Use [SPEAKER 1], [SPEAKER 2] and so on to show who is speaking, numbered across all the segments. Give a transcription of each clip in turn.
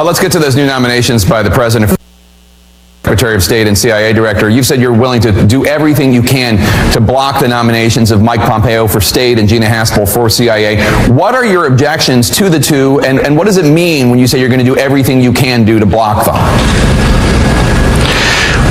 [SPEAKER 1] Let's get to those new nominations by the president. Secretary of State and CIA Director, you've said you're willing to do everything you can to block the nominations of Mike Pompeo for State and Gina Haspel for CIA. What are your objections to the two, and what does it mean when you say you're going to do everything you can do to block them?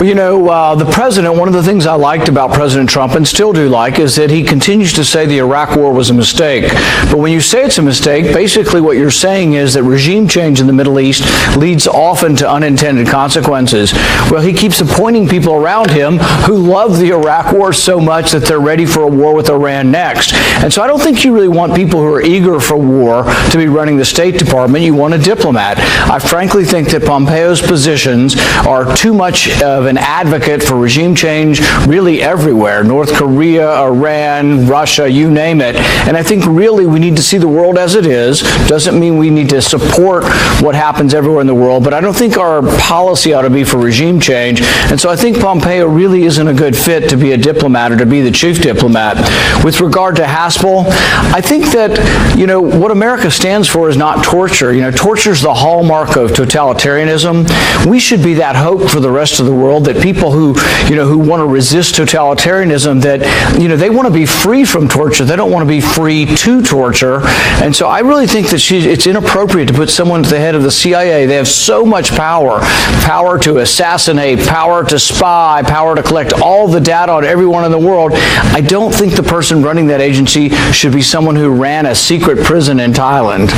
[SPEAKER 2] Well, you know, the president, one of the things I liked about President Trump, and still do like, is that he continues to say the Iraq war was a mistake. But when you say it's a mistake, basically what you're saying is that regime change in the Middle East leads often to unintended consequences. Well, he keeps appointing people around him who love the Iraq war so much that they're ready for a war with Iran next. And so I don't think you really want people who are eager for war to be running the State Department. You want a diplomat. I frankly think that Pompeo's positions are too much of an advocate for regime change really everywhere. North Korea, Iran, Russia, you name it. And I think really we need to see the world as it is. Doesn't mean we need to support what happens everywhere in the world, but I don't think our policy ought to be for regime change. And so I think Pompeo really isn't a good fit to be a diplomat or to be the chief diplomat. With regard to Haspel, I think that, you know, what America stands for is not torture. You know, torture is the hallmark of totalitarianism. We should be that hope for the rest of the world, that people who, you know, who want to resist totalitarianism, that, you know, they want to be free from torture. They don't want to be free to torture. And so I really think that it's inappropriate to put someone at the head of the CIA. They have so much power. Power to assassinate, power to spy, power to collect all the data on everyone in the world. I don't think the person running that agency should be someone who ran a secret prison in Thailand.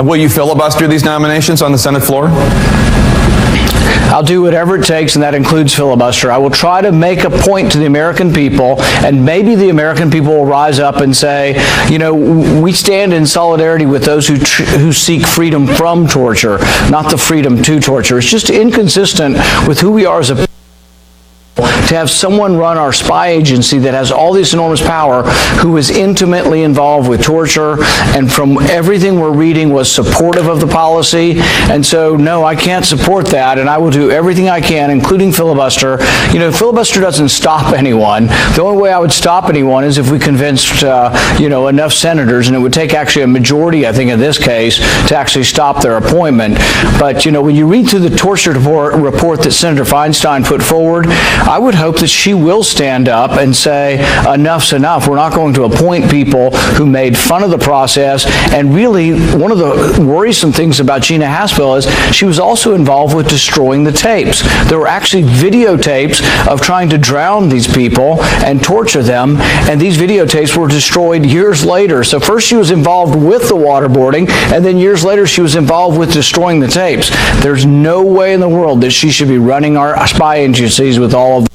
[SPEAKER 1] Will you filibuster these nominations on the Senate floor?
[SPEAKER 2] I'll do whatever it takes, and that includes filibuster. I will try to make a point to the American people, and maybe the American people will rise up and say, you know, we stand in solidarity with those who seek freedom from torture, not the freedom to torture. It's just inconsistent with who we are as a people to have someone run our spy agency that has all this enormous power, who is intimately involved with torture, and from everything we're reading was supportive of the policy. And so, no, I can't support that, and I will do everything I can, including filibuster. You know, filibuster doesn't stop anyone. The only way I would stop anyone is if we convinced, you know, enough senators, and it would take actually a majority, I think, in this case, to actually stop their appointment. But, you know, when you read through the torture report that Senator Feinstein put forward, I would hope that she will stand up and say, enough's enough. We're not going to appoint people who made fun of the process. And really, one of the worrisome things about Gina Haspel is she was also involved with destroying the tapes. There were actually videotapes of trying to drown these people and torture them, and these videotapes were destroyed years later. So first she was involved with the waterboarding, and then years later she was involved with destroying the tapes. There's no way in the world that she should be running our spy agencies with all of